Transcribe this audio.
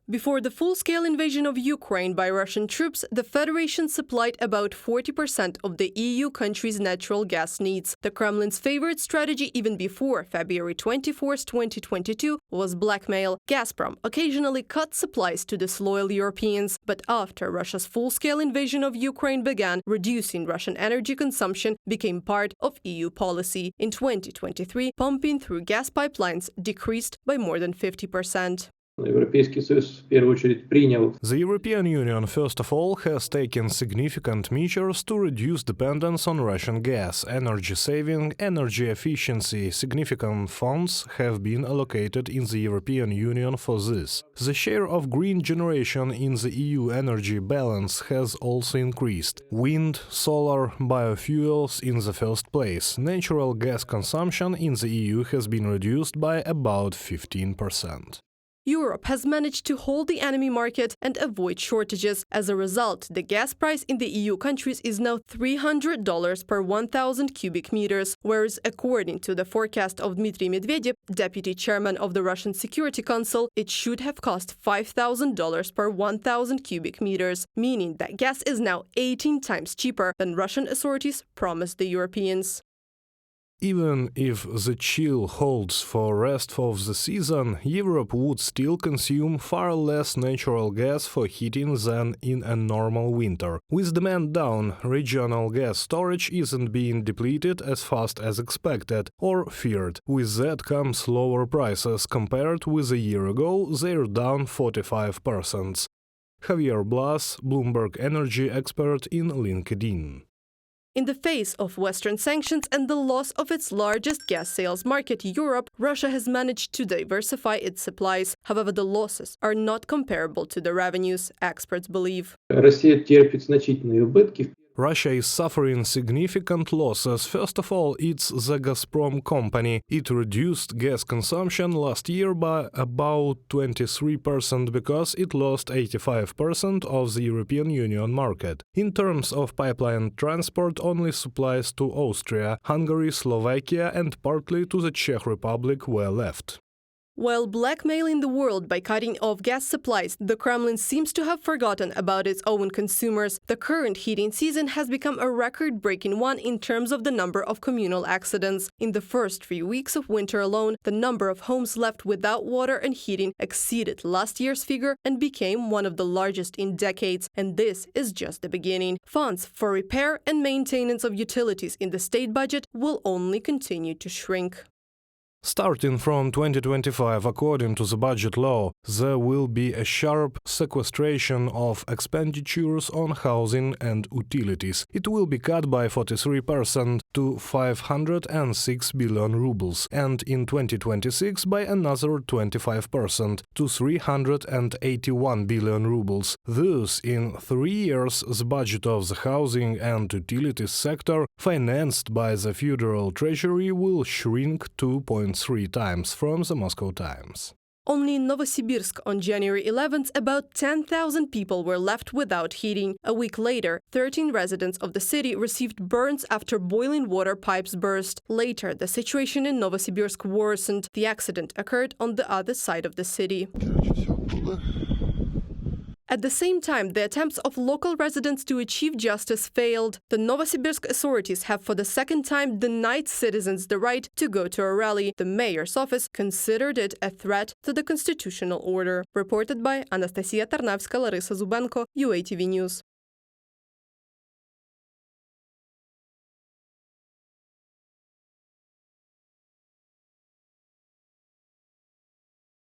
Before the full-scale invasion of Ukraine by Russian troops, the Federation supplied about 40% of the EU countries' natural gas needs. The Kremlin's favorite strategy even before February 24, 2022, was blackmail. Gazprom occasionally cut supplies to disloyal Europeans, but after Russia's full-scale invasion of Ukraine began, reducing Russian energy consumption became part of EU policy. In 2023, pumping through gas pipelines decreased by more than 50%. The European Union, first of all, has taken significant measures to reduce dependence on Russian gas, energy saving, energy efficiency. Significant funds have been allocated in the European Union for this. The share of green generation in the EU energy balance has also increased. Wind, solar, biofuels in the first place. Natural gas consumption in the EU has been reduced by about 15%. Europe has managed to hold the enemy market and avoid shortages. As a result, the gas price in the EU countries is now $300 per 1,000 cubic meters, whereas according to the forecast of Dmitry Medvedev, deputy chairman of the Russian Security Council, it should have cost $5,000 per 1,000 cubic meters, meaning that gas is now 18 times cheaper than Russian authorities promised the Europeans. Even if the chill holds for rest of the season, Europe would still consume far less natural gas for heating than in a normal winter. With demand down, regional gas storage isn't being depleted as fast as expected or feared. With that comes lower prices. Compared with a year ago, they're down 45%. Javier Blas, Bloomberg energy expert in LinkedIn. In the face of Western sanctions and the loss of its largest gas sales market, Europe, Russia has managed to diversify its supplies. However, the losses are not comparable to the revenues, experts believe. Russia is suffering significant losses. First of all, it's the Gazprom company. It reduced gas consumption last year by about 23% because it lost 85% of the European Union market. In terms of pipeline transport, only supplies to Austria, Hungary, Slovakia and partly to the Czech Republic were left. While blackmailing the world by cutting off gas supplies, the Kremlin seems to have forgotten about its own consumers. The current heating season has become a record-breaking one in terms of the number of communal accidents. In the first 3 weeks of winter alone, the number of homes left without water and heating exceeded last year's figure and became one of the largest in decades. And this is just the beginning. Funds for repair and maintenance of utilities in the state budget will only continue to shrink. Starting from 2025, according to the budget law, there will be a sharp sequestration of expenditures on housing and utilities. It will be cut by 43% to 506 billion rubles, and in 2026 by another 25% to 381 billion rubles. Thus, in 3 years, the budget of the housing and utilities sector, financed by the Federal Treasury, will shrink 2.3 times from the Moscow Times. Only in Novosibirsk on January 11th, about 10,000 people were left without heating. A week later, 13 residents of the city received burns after boiling water pipes burst. Later, the situation in Novosibirsk worsened. The accident occurred on the other side of the city. At the same time, the attempts of local residents to achieve justice failed. The Novosibirsk authorities have for the second time denied citizens the right to go to a rally. The mayor's office considered it a threat to the constitutional order. Reported by Anastasia Tarnavska, Larisa Zubenko, UATV News.